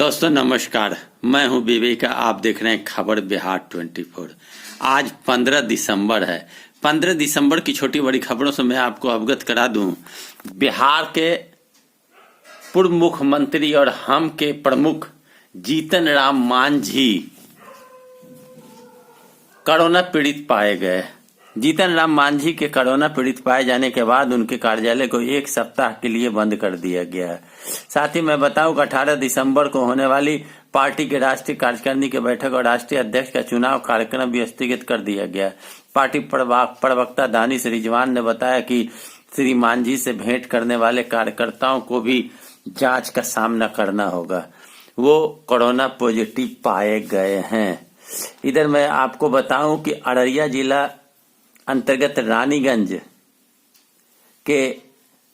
दोस्तों नमस्कार, मैं हूं विवेक। आप देख रहे हैं खबर बिहार 24। आज 15 दिसंबर है। 15 दिसंबर की छोटी बड़ी खबरों से मैं आपको अवगत करा दूं। बिहार के पूर्व मुख्यमंत्री और हम के प्रमुख जीतन राम मांझी कोरोना पीड़ित पाए गए। जीतन राम मांझी के कोरोना पीड़ित पाए जाने के बाद उनके कार्यालय को एक सप्ताह के लिए बंद कर दिया गया है। साथ ही मैं बताऊं कि 18 दिसंबर को होने वाली पार्टी के राष्ट्रीय कार्यकारिणी की बैठक और राष्ट्रीय अध्यक्ष का चुनाव कार्यक्रम भी स्थगित कर दिया गया। पार्टी प्रवक्ता दानिश रिजवान ने बताया कि श्री मांझी से भेंट करने वाले कार्यकर्ताओं को भी जांच का सामना करना होगा। वो कोरोना पॉजिटिव पाए गए हैं। इधर मैं आपको बताऊं कि अररिया जिला अंतर्गत रानीगंज के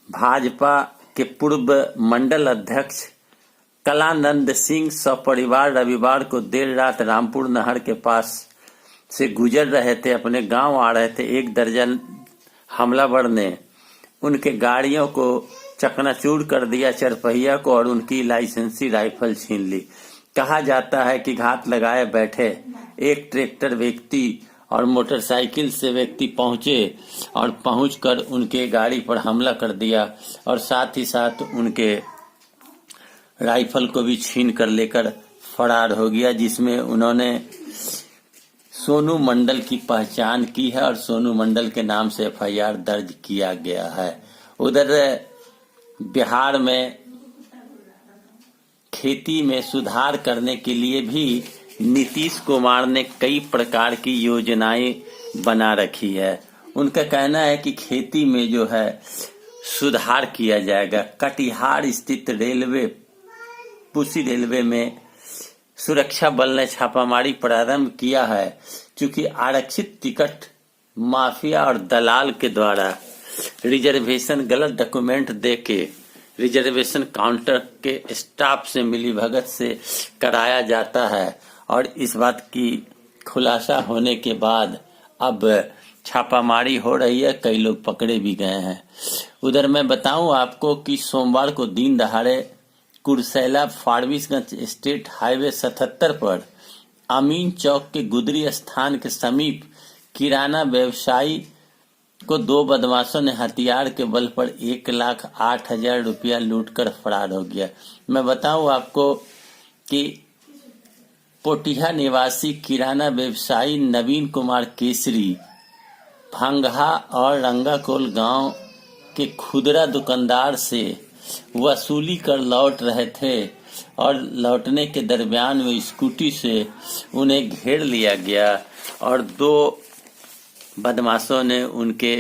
भाजपा के पूर्व मंडल अध्यक्ष कलानंद सिंह सपरिवार रविवार को देर रात रामपुर नहर के पास से गुजर रहे थे। अपने गांव आ रहे थे। एक दर्जन हमलावर ने उनके गाड़ियों को चकनाचूर कर दिया, चरपहिया को, और उनकी लाइसेंसी राइफल छीन ली। कहा जाता है कि घात लगाए बैठे एक ट्रैक्टर व्यक्ति और मोटरसाइकिल से व्यक्ति पहुंचे और पहुंचकर उनके गाड़ी पर हमला कर दिया और साथ ही साथ उनके राइफल को भी छीन कर लेकर फरार हो गया, जिसमें उन्होंने सोनू मंडल की पहचान की है और सोनू मंडल के नाम से एफआईआर दर्ज किया गया है। उधर बिहार में खेती में सुधार करने के लिए भी नीतीश कुमार ने कई प्रकार की योजनाएं बना रखी है। उनका कहना है कि खेती में जो है सुधार किया जाएगा। कटिहार स्थित पुसी रेलवे में सुरक्षा बल ने छापामारी प्रारंभ किया है, क्योंकि आरक्षित टिकट माफिया और दलाल के द्वारा रिजर्वेशन गलत डॉक्यूमेंट देके रिजर्वेशन काउंटर के स्टाफ से मिलीभगत से कराया जाता है। और इस बात की खुलासा होने के बाद अब छापामारी हो रही है, कई लोग पकड़े भी गए हैं। उधर मैं बताऊं आपको कि सोमवार को दिन दहाड़े कुर्सेला फारबिसगंज स्टेट हाईवे 77 पर अमीन चौक के गुदरी स्थान के समीप किराना व्यवसायी को दो बदमाशों ने हथियार के बल पर 1,08,000 रुपया लूट कर फरार हो गया। मैं बताऊं आपको कि पोटिया निवासी किराना व्यवसायी नवीन कुमार केसरी भंगहा और रंगाकोल गांव के खुदरा दुकानदार से वसूली कर लौट रहे थे और लौटने के दरमियान में स्कूटी से उन्हें घेर लिया गया और दो बदमाशों ने उनके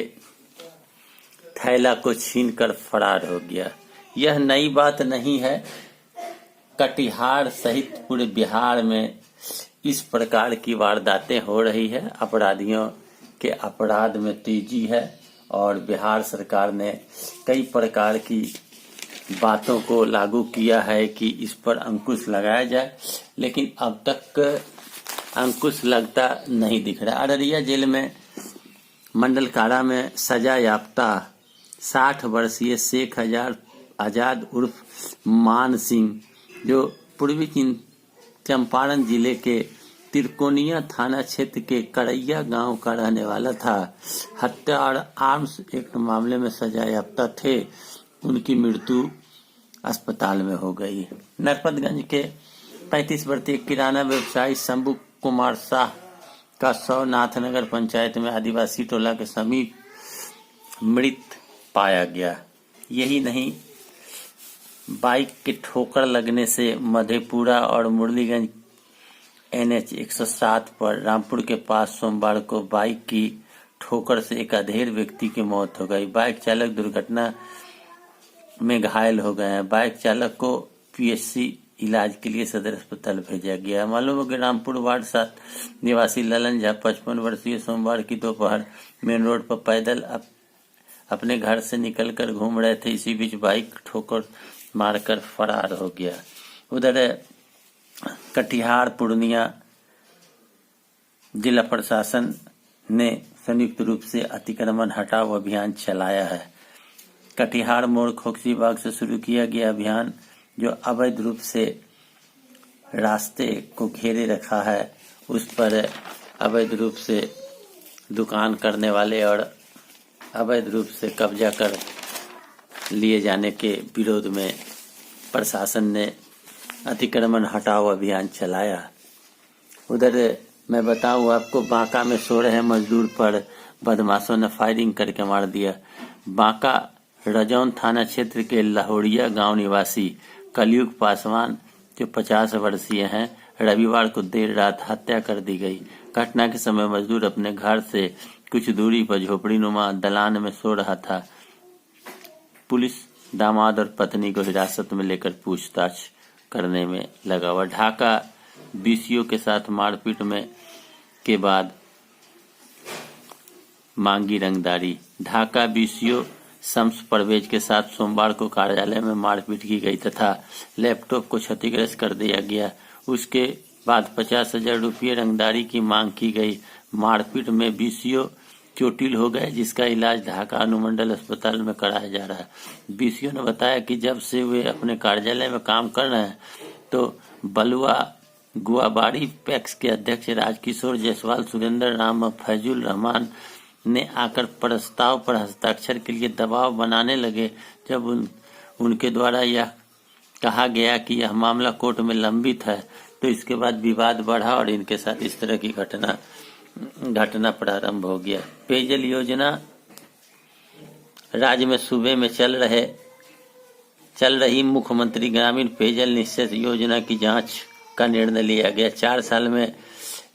थैला को छीनकर फरार हो गया। यह नई बात नहीं है। कटिहार सहित पूरे बिहार में इस प्रकार की वारदातें हो रही है। अपराधियों के अपराध में तेजी है और बिहार सरकार ने कई प्रकार की बातों को लागू किया है कि इस पर अंकुश लगाया जाए, लेकिन अब तक अंकुश लगता नहीं दिख रहा। अररिया जेल में मंडल कारा में सजा याफ्ता 60 वर्षीय शेख आजाद उर्फ मान सिंह, जो पूर्वी चंपारण जिले के तिरकोनिया थाना क्षेत्र के करैया गांव का रहने वाला था, हत्या और आर्म्स एक्ट मामले में सजा याफ्ता थे। उनकी मृत्यु अस्पताल में हो गई। नरपतगंज के 35 वर्षीय किराना व्यवसायी शंभू कुमार शाह का शव नाथनगर पंचायत में आदिवासी टोला के समीप मृत पाया गया। यही नहीं, बाइक के ठोकर लगने से मधेपुरा और मुरलीगंज NH 107 पर रामपुर के पास सोमवार को बाइक की ठोकर से एक अधेड़ व्यक्ति की मौत हो गई। बाइक चालक दुर्घटना में घायल हो गए हैं। बाइक चालक को PHC इलाज के लिए सदर अस्पताल भेजा गया। मालूम हो कि रामपुर वार्ड 7 निवासी ललन झा 55 वर्षीय सोमवार की दोपहर मेन रोड पर पैदल अपने घर से निकलकर घूम रहे थे। इसी बीच बाइक ठोकर मारकर फरार हो गया। उधर कटिहार पूर्णिया जिला प्रशासन ने संयुक्त रूप से अतिक्रमण हटाओ अभियान चलाया है। कटिहार मोड़ खोकसी बाग से शुरू किया गया अभियान जो अवैध रूप से रास्ते को घेरे रखा है, उस पर अवैध रूप से दुकान करने वाले और अवैध रूप से कब्जा कर लिए जाने के विरोध में प्रशासन ने अतिक्रमण हटाओ अभियान चलाया। उधर मैं बताऊं आपको, बांका में सो रहे मजदूर पर बदमाशों ने फायरिंग करके मार दिया। बांका रजौन थाना क्षेत्र के लाहौरिया गांव निवासी कलयुग पासवान जो 50 वर्षीय हैं, रविवार को देर रात हत्या कर दी गई। घटना के समय मजदूर अपने घर से कुछ दूरी पर झोपड़ी नुमा दलान में सो रहा था। पुलिस दामाद और पत्नी को हिरासत में लेकर पूछताछ करने में लगा हुआ। ढाका बीसीओ के साथ मारपीट में के बाद मांगी रंगदारी। ढाका बीसीओ शम्स परवेज के साथ सोमवार को कार्यालय में मारपीट की गई तथा लैपटॉप को क्षतिग्रस्त कर दिया गया। उसके बाद 50,000 रुपये रंगदारी की मांग की गई। मारपीट में बीसीओ चोटिल हो गए, जिसका इलाज ढाका अनुमंडल अस्पताल में कराया जा रहा है। बीसीओ ने बताया कि जब से वे अपने कार्यालय में काम कर रहे हैं तो बलुआ गुआबाड़ी पैक्स के अध्यक्ष राजकिशोर जायसवाल, सुरेंद्र राम और फैजुल रहमान ने आकर प्रस्ताव पर हस्ताक्षर के लिए दबाव बनाने लगे। जब उनके द्वारा यह कहा गया कि यह मामला कोर्ट में लंबित है तो इसके बाद विवाद बढ़ा और इनके साथ इस तरह की घटना प्रारंभ हो गया। पेयजल योजना राज्य में सूबे में चल रही मुख्यमंत्री ग्रामीण पेयजल निश्चित योजना की जांच का निर्णय लिया गया। 4 साल में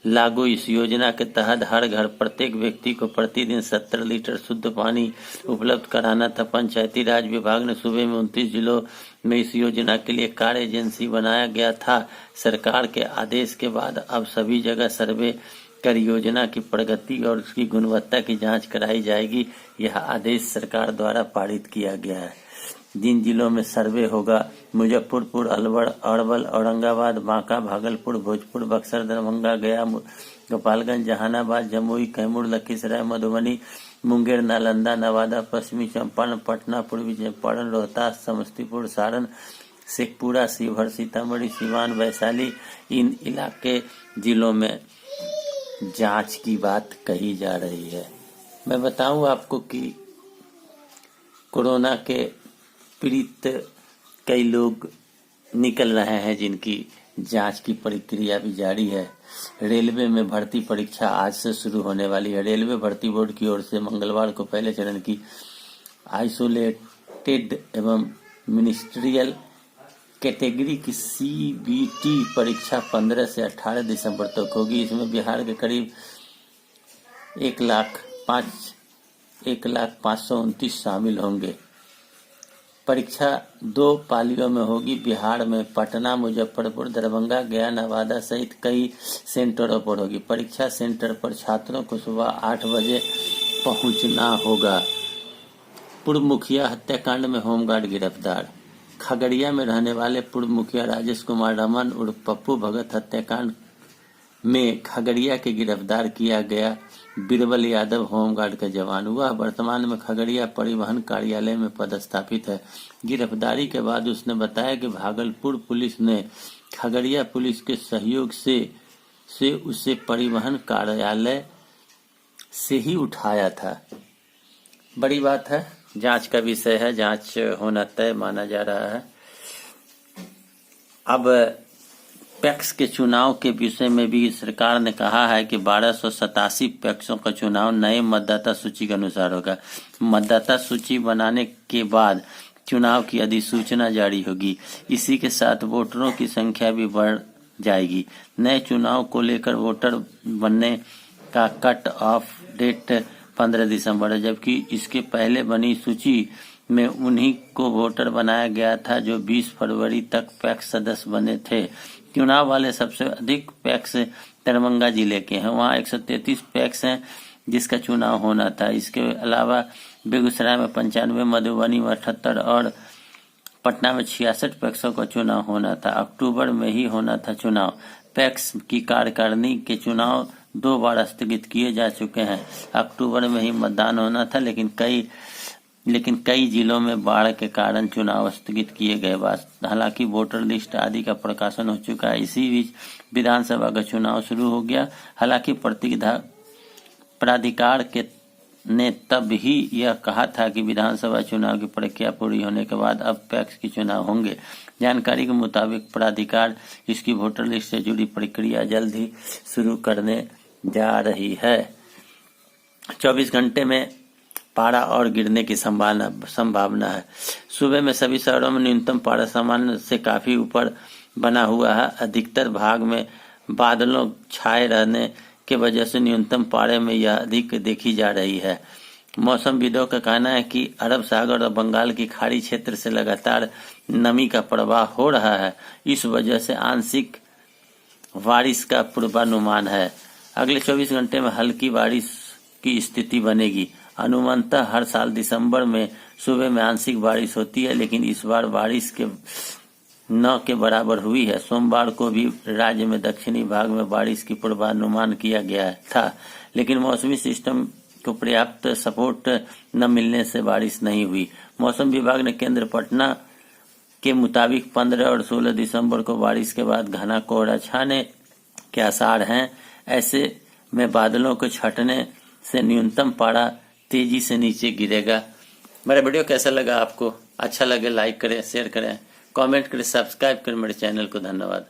लागू इस योजना के तहत हर घर प्रत्येक व्यक्ति को प्रतिदिन 70 लीटर शुद्ध पानी उपलब्ध कराना था। पंचायती राज विभाग ने सूबे में 29 जिलों में इस योजना के लिए कार्य एजेंसी बनाया गया था। सरकार के आदेश के बाद अब सभी जगह सर्वे कर योजना की प्रगति और उसकी गुणवत्ता की जांच कराई जाएगी। यह आदेश सरकार द्वारा पारित किया गया है। जिन जिलों में सर्वे होगा: मुजफ्फरपुर, अलवर, अरवल, औरंगाबाद, बांका, भागलपुर, भोजपुर, बक्सर, दरभंगा, गया, गोपालगंज, जहानाबाद, जमुई, कैमूर, लखीसराय, मधुबनी, मुंगेर, नालंदा, नवादा, पश्चिमी चंपारण, पटना, पूर्वी चंपारण, रोहतास, समस्तीपुर, सारण, शेखपुरा, शिवहर, सीतामढ़ी, सिवान, वैशाली, इन इलाके जिलों में जांच की बात कही जा रही है। मैं बताऊं आपको कि कोरोना के पीड़ित कई लोग निकल रहे हैं, जिनकी जांच की प्रक्रिया भी जारी है। रेलवे में भर्ती परीक्षा आज से शुरू होने वाली है। रेलवे भर्ती बोर्ड की ओर से मंगलवार को पहले चरण की आइसोलेटेड एवं मिनिस्ट्रियल कैटेगरी की सीबीटी परीक्षा 15 से 18 दिसंबर तक होगी। इसमें बिहार के करीब 1,05,29 शामिल होंगे। परीक्षा 2 पालियों में होगी। बिहार में पटना, मुजफ्फरपुर, दरभंगा, गया, नवादा सहित कई सेंटरों पर होगी। परीक्षा सेंटर पर छात्रों को सुबह 8 बजे पहुंचना होगा। पूर्व मुखिया हत्याकांड में होमगार्ड गिरफ्तार। खगड़िया में रहने वाले पूर्व मुखिया राजेश कुमार रमन उर्फ पप्पू भगत हत्याकांड में खगड़िया के गिरफ्तार किया गया बीरबल यादव होमगार्ड का जवान। वह वर्तमान में खगड़िया परिवहन कार्यालय में पदस्थापित है। गिरफ्तारी के बाद उसने बताया कि भागलपुर पुलिस ने खगड़िया पुलिस के सहयोग से उसे परिवहन कार्यालय से ही उठाया था। बड़ी बात है, जांच का विषय है, जांच होना तय माना जा रहा है। अब पैक्स के चुनाव के विषय में भी सरकार ने कहा है कि 1287 पैक्सों का चुनाव नए मतदाता सूची के अनुसार होगा। मतदाता सूची बनाने के बाद चुनाव की अधिसूचना जारी होगी। इसी के साथ वोटरों की संख्या भी बढ़ जाएगी। नए चुनाव को लेकर वोटर बनने का कट ऑफ डेट 15 दिसंबर है, जबकि इसके पहले बनी सूची में उन्हीं को वोटर बनाया गया था जो 20 फरवरी तक पैक्स सदस्य बने थे। चुनाव वाले सबसे अधिक पैक्स दरभंगा जिले के हैं। वहाँ 133 पैक्स हैं जिसका चुनाव होना था। इसके अलावा बेगूसराय में 95, मधुबनी में 78 और पटना में 66 पैक्सों का चुनाव होना था। अक्टूबर में ही होना था चुनाव। पैक्स की कार्यकारिणी के चुनाव 2 बार स्थगित किए जा चुके हैं। अक्टूबर में ही मतदान होना था, लेकिन कई लेकिन कई जिलों में बाढ़ के कारण चुनाव स्थगित किए गए। हालांकि वोटर लिस्ट आदि का प्रकाशन हो चुका है। इसी बीच विधानसभा का चुनाव शुरू हो गया। हालांकि प्राधिकार ने तब ही यह कहा था कि विधानसभा चुनाव की प्रक्रिया पूरी होने के बाद अब पैक्स के चुनाव होंगे। जानकारी के मुताबिक प्राधिकार इसकी वोटर लिस्ट से जुड़ी प्रक्रिया जल्द ही शुरू करने जा रही है। 24 घंटे में पारा और गिरने की संभावना है। सुबह में सभी शहरों में न्यूनतम पारा सामान्य से काफी ऊपर बना हुआ है। अधिकतर भाग में बादलों छाए रहने के वजह से न्यूनतम पारे में यह अधिक देखी जा रही है। मौसमविदों का कहना है कि अरब सागर और बंगाल की खाड़ी क्षेत्र से लगातार नमी का प्रवाह हो रहा है। इस वजह से आंशिक बारिश का पूर्वानुमान है। अगले 24 घंटे में हल्की बारिश की स्थिति बनेगी। अनुमानतः हर साल दिसंबर में सुबह में आंशिक बारिश होती है, लेकिन इस बार बारिश के न के बराबर हुई है। सोमवार को भी राज्य में दक्षिणी भाग में बारिश की पूर्वानुमान किया गया था, लेकिन मौसमी सिस्टम को पर्याप्त सपोर्ट न मिलने से बारिश नहीं हुई। मौसम विभाग ने केंद्र पटना के मुताबिक 15 और 16 दिसंबर को बारिश के बाद घना कोहरा छाने के आसार हैं। ऐसे में बादलों को छटने से न्यूनतम पारा तेजी से नीचे गिरेगा। मेरा वीडियो कैसा लगा आपको? अच्छा लगे लाइक करें, शेयर करें, कमेंट करें, सब्सक्राइब करें मेरे चैनल को। धन्यवाद।